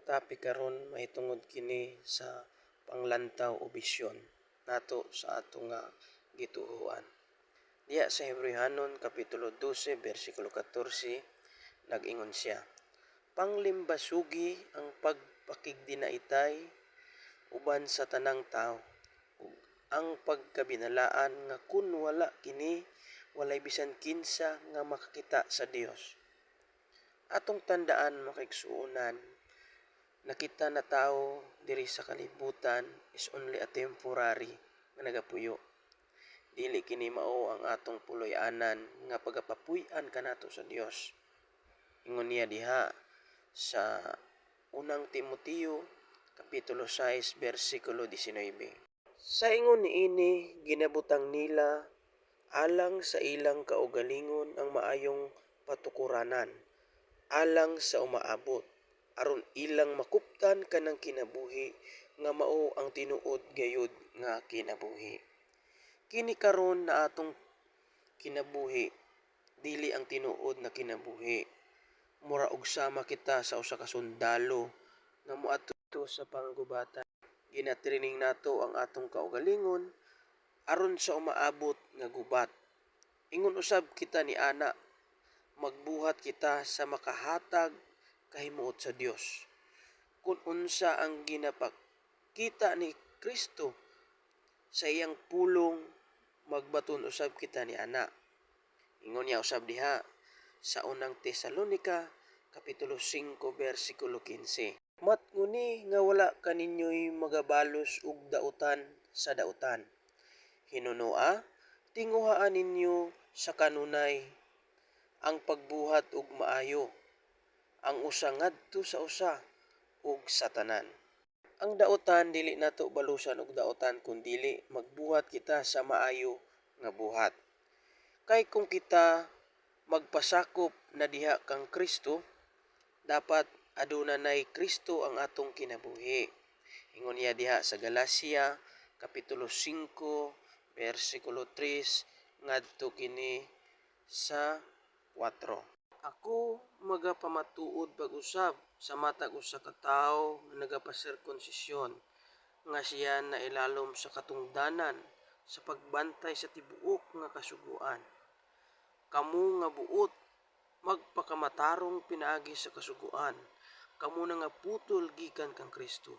atong topic karon mahitungod kini sa panglantaw o bisyon nato sa atong gituohan. Diya sa Hebrehanon kapitulo 12 bersikulo 14 nag-ingon siya. Panglimbasugi ang pagpakigdinaitay uban sa tanang tao ug ang pagkabinalaan nga kun wala kini walay bisan kinsa nga makakita sa Dios. Atong tandaan makaigsuonan, nakita na tao diri sa kalibutan is only a temporary nga nagapuyo. Dili kini mao ang atong puloy-anan nga pagapapuy-an kanato sa Dios. Ingon niya diha sa unang Timoteo kapitulo 6 bersikulo 19. Sa ingon niini ginabutang nila alang sa ilang kaugalingon ang maayong patukuranan alang sa umaabot aron ilang makuptan kanang kinabuhi nga mao ang tinuod gayud nga kinabuhi. Kini karon na atong kinabuhi dili ang tinuod na kinabuhi. Mura og sama kita sa usa ka sundalo nga moadto sa panggubatan. Ginatraining nato ang atong kaugalingon aron sa umaabot nga gubat. Ingon usab kita ni ana magbuhat kita sa makahatag kahimuot sa Dios. Kung unsa ang ginapakita ni Kristo sa iyang pulong, magbaton usab kita ni ana. Ingon niya usab diha sa unang Tesalonica kapitulo 5 bersikulo 15. Matnguni nga wala kaninyo'y magabalos og dautan sa dautan. Hinunoa, tinguhaan ninyo sa kanunay ang pagbuhat og maayo, ang usa ngadto sa usa ug sa tanan. Ang dautan dili nato balusan og dautan kun dili magbuhat kita sa maayo nga buhat. Kay kung kita magpasakop na diha kang Kristo, dapat aduna nay Kristo ang atong kinabuhi. Ingon niya diha sa Galacia kapitulo 5 bersikulo 3 ngadto kini sa 4. Ako magapamatuod pag-usab sa matag usa ka tawo nga nagapasirkonsisyon nga siya nailalom sa katungdanan sa pagbantay sa tibuok nga kasugoan. Kamu nga buot magpakamatarong pinaagi sa kasugoan. Kamu na nga putol gikan kang Kristo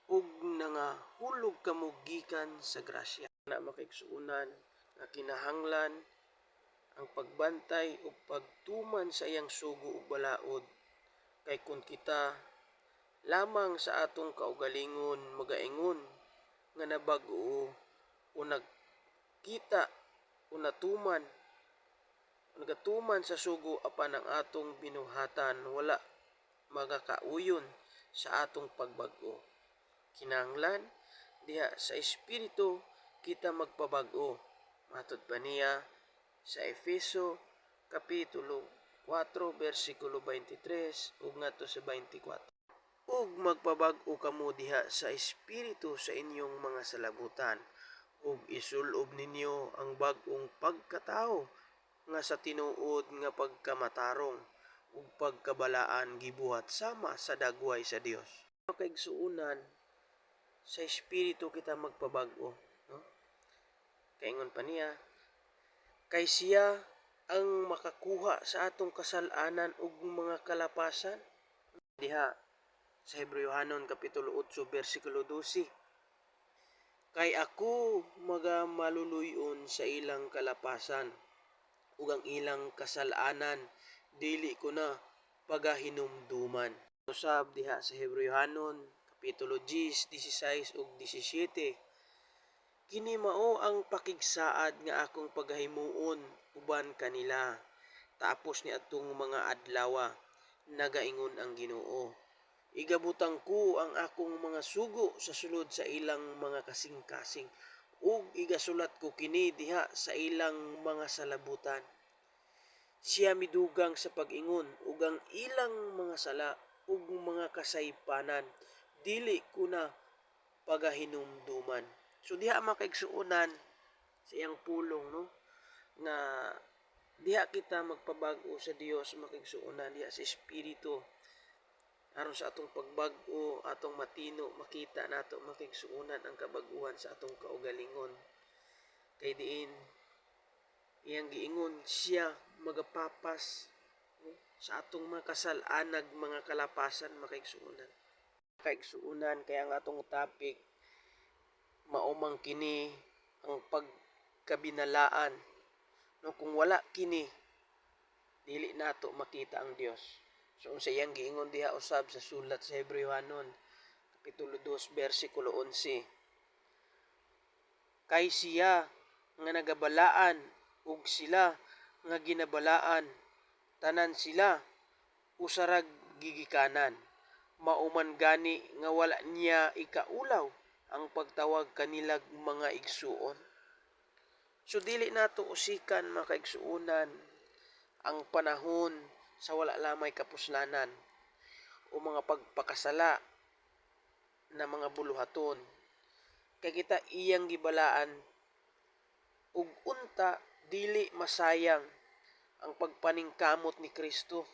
ug nangahulog kamo gikan sa grasya. Na makaigsuonan nga kinahanglan ang pagbantay o pagtuman sa iyang sugo ug balaod kay kun kita lamang sa atong kaugalingon magaingon nga nabag-o o nagkita o nagatuman sa sugo apan ang atong binuhatan wala magakauyon sa atong pagbag-o. Kinahanglan diha sa espiritu kita magpabag-o. Matod pa niya sa Efeso kapitulo 4 bersikulo 23 ug ngadto sa 24. Ug magpabag-o kamo diha sa espiritu sa inyong mga salabutan ug isulob ninyo ang bag-ong pagkatao nga sa tinuod nga pagkamatarong ug pagkabalaan gibuhat sama sa dagway sa Dios. Makaigsuonan sa espiritu kita magpabag-o, no? Kaingon pa niya kay siya ang makakuha sa atong kasal-anan ug mga kalapasan. Diha sa Hebrehanon kapitulo 8 bersikulo 12. Kay ako magamaluluyon sa ilang kalapasan ug ang ilang kasal-anan dili ko na pagahinumduman. Usab diha sa Hebrehanon kapitulo 10, 16 ug 17. Kini mao ang pakigsaad nga akong pagahimuon uban kanila. Tapos ni atong mga adlaw nagaingon ang Ginoo. Igabutang ko ang akong mga sugo sa sulod sa ilang mga kasing-kasing ug igasulat ko kini diha sa ilang mga salabutan. Siya midugang sa pag-ingon ug ang ilang mga sala ug mga kasaypanan dili ko na pagahinumduman. So diha makaigsuonan sa iyang pulong, no, nga diha kita magpabag-o sa Dios makaigsuonan diha sa espiritu aron sa atong pagbag-o, atong matino, makita nato makigsuunan ang kabag-uhan sa atong kaugalingon. Kay diin iyang giingon siya magapapas sa atong mga kasalanag mga kalapasan makaigsuunan. Kaigsuunan kaya ang atong topic maumang kini ang pagkabinalaan. No, kung wala kini dili nato makita ang Dios. So sa iyang giingon diha usab sa sulat sa Hebrehanon kapitulo 2 bersikulo 11. Kay siya nga nagabalaan ug sila nga ginabalaan tanan sila usarag gigikanan. Mauman gani nga wala niya ikaulaw ang pagtawag kanilag mga igsuon. So dili nato usikan makaigsuunan ang panahon sa wala lamay kapuslanan o mga pagpakasala na mga buluhaton. Kay kita iyang gibalaan ug unta dili masayang ang pagpaningkamot ni Kristo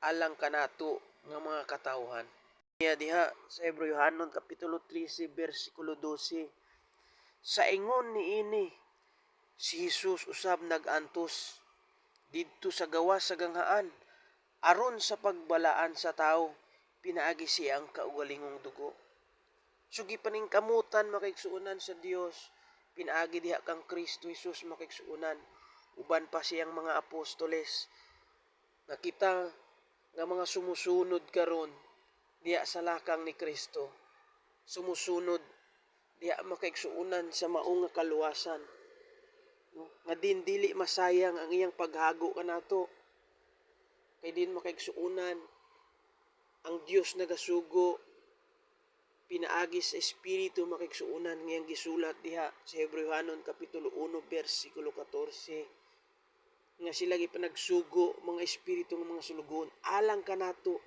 alang kanato nga mga katawhan. Diha sa Hebrehanon kapitulo 13 bersikulo 12. Sa ingon niini si Jesus usab nag-antos didto sa gawas sa ganghaan aron sa pagbalaan sa tao pinaagi siya ang kaugalingong dugo. So gipaningkamutan makaigsuunan sa Dios pinaagi diha kang Kristo Jesus makaigsuunan uban pa siyang mga apostoles nga kita nga mga sumusunod karon diha sa lakang ni Kristo, sumusunod diha makaigsuunan sa mao nga kaluwasan, no? Nga din dili masayang ang iyang paghago kanato kay din makaigsuunan ang Dios nagasugo pinaagi sa espiritu makaigsuunan ngayang gisulat diha sa Hebrehanon kapitulo 1 bersikulo 14 nga sila gipanagsugo mga espiritu ng mga sulugon alang kanato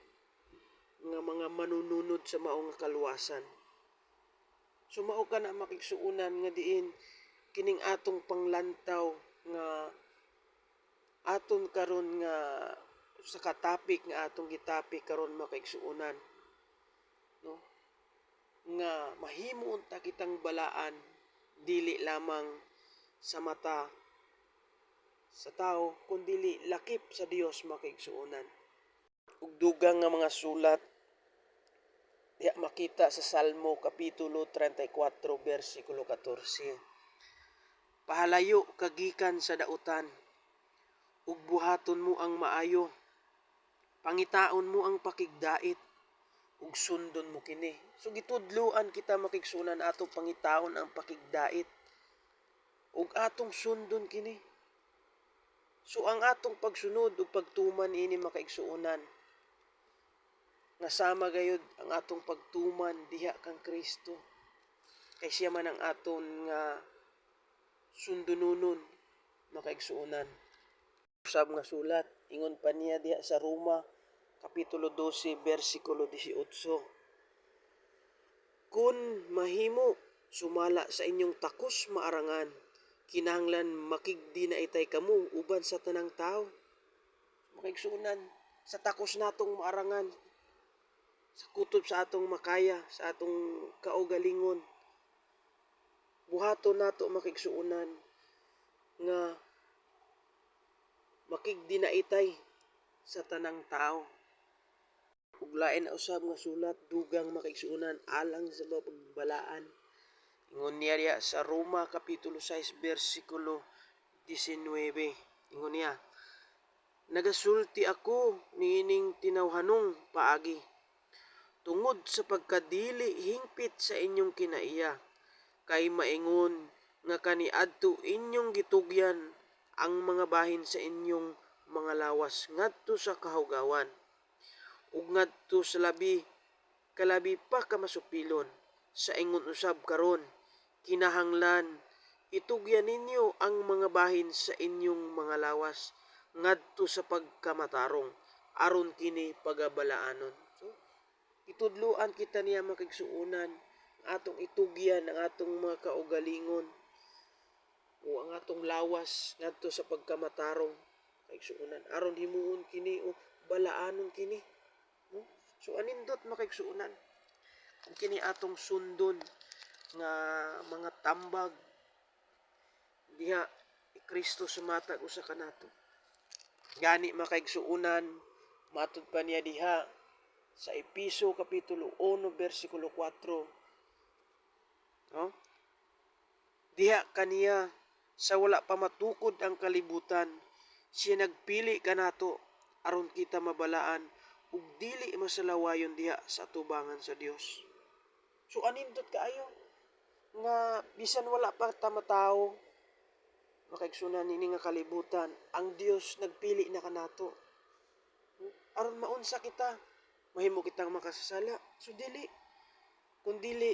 nga mga manununod sa mao nga kaluwasan. So mao ka na makigsuunan nga diin kining atong panglantaw nga aton karon nga sa katapik nga atong gitapik karon makaigsuunan, no? Nga mahimo unta kitang balaan dili lamang sa mata sa tao kundi lakip sa Dios makaigsuunan. Ug dugang nga mga sulat diha makita sa Salmo kapitulo 34 bersikulo 14. Pahalayo kagikan sa dautan ug buhaton mo ang maayo. Pangitaon mo ang pakigdait ug sundon mo kini. So gitudloan kita makigsunan atong pangitaon ang pakigdait ug atong sundon kini. So ang atong pagsunod ug pagtuman ini makaigsuunan nga sama gayud ang atong pagtuman diha kang Kristo. Kay siya man ang aton nga sundununon makaigsuunan. Usab nga sulat ingon pa niya diha sa Roma kapitulo 12 bersikulo 18. Kun mahimo sumala sa inyong takos maarangan kinahanglan makigdi na itay kamo uban sa tanang tao. Makaigsuunan sa takos natong maarangan sa kutob sa atong makaya, sa atong kaugalingon. Buhaton nato makigsuunan nga makigdi na itay sa tanang tao. Ug lain na usab nga sulat dugang makaigsuunan alang sa pagbalaan. Ingon niya sa Roma kapitulo 6 bersikulo 19. Ingon niya, nagasulti ako niining tinawhanong paagi tungod sa pagkadili hingpit sa inyong kinaiya kay maingon nga kaniadto inyong gitugyan ang mga bahin sa inyong mga lawas ngadto sa kahugawan ug ngadto sa kalabi pa kamasupilon sa ingon usab karon kinahanglan itugyan ninyo ang mga bahin sa inyong mga lawas ngadto sa pagkamatarong aron kini pagabalaanon. So itudloan kita niya makigsuunan atong itugyan ang atong mga kaugalingon o ang atong lawas ngadto sa pagkamatarong kaigsuunan aron himuon kini o balaanon kini, no? So anindot makaigsuunan kung kini atong sundon nga mga tambag diha Kristo sumatag usa kanato. Gani makaigsuunan matud pa niya diha sa Episo kapitulo 1 bersikulo 4. No? Diha kaniya sa wala pa matukod ang kalibutan, siya nagpili kanato aron kita mabalaan ug dili masalawayon diha sa tubangan sa Dios. So anindot kaayo nga bisan wala pa ta matawo makaigsunan nini nga kalibutan, ang Dios nagpili na kanato. Aron maunsa kita, mahimo kitang makasasala. So dili, kung dili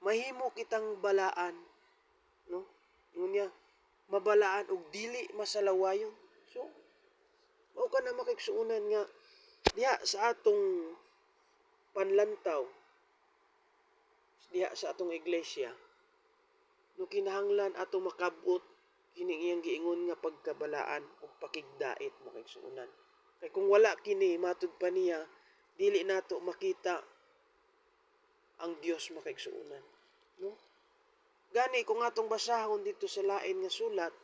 mahimo kitang balaan, no? Ngunya mabalaan og dili masalawayon. So mao ka na makaigsuunan nga diha sa atong panlantaw, diha sa atong iglesia, no kinahanglan atong makabot kining iyang giingon nga pagkabalaan o pakigdait makaigsuunan. Kay kung wala kini matud pa niya, dili nato makita ang Dios makaigsuunan. No? Gani kung atong basahon dito sa lain nga sulat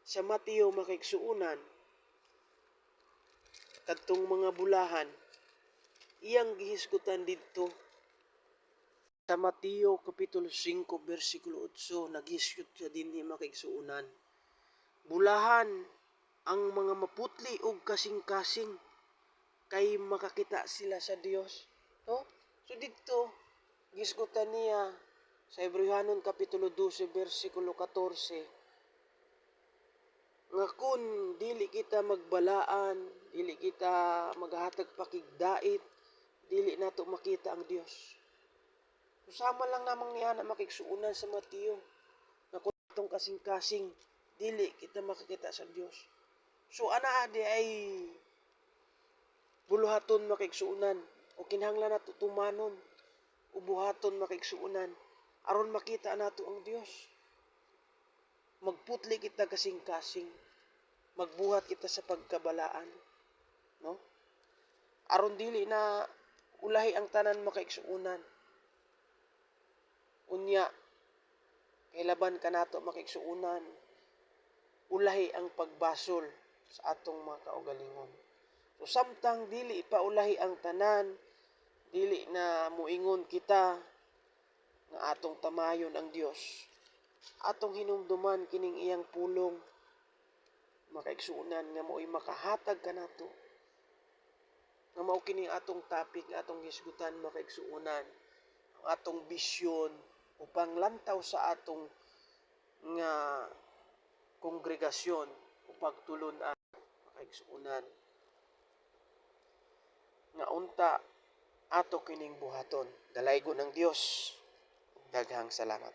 sa Mateo makaigsuunan, kadtong mga bulahan, iyang gihisgutan dito sa Mateo kapitulo 5 bersikulo 8 naghisgot siya dinhi makaigsuunan. Bulahan ang mga maputli og kasing-kasing kay makakita sila sa Dios. No? So dito gisgutan niya sa Hebrehanon kapitulo 12 bersikulo 14 nga kun dili kita magbalaan, dili kita maghatag pakigdait, dili nato makita ang Dios. Usama lang namang niya na makigsuunan sa Mateo na kung itong kasing-kasing dili kita makakita sa Dios. So ana di ay buluhaton makaigsuunan o kinahanglan nato tumanon ubuhaton makaigsuunan aron makita nato ang Dios. Magputli kita kasing-kasing, magbuhat kita sa pagkabalaan, no? Aron dili na ulahi ang tanan makaigsuunan. Unya kailaban kanato makaigsuunan, ulahi ang pagbasol sa atong mga kaugalingon. So samtang dili pa ulahi ang tanan, dili na muingon kita nga atong tamayon ang Dios. Atong hinumduman kining iyang pulong makaigsuunan nga mo'y makahatag kanato. Nga mao kining atong topic, atong hisgutan makaigsuunan, ang atong bisyon upang lantaw sa atong nga kongregasyon o pagtulon-an makaigsuunan nga unta ato kining buhaton. Dalaygon ng Dios. Daghang salamat.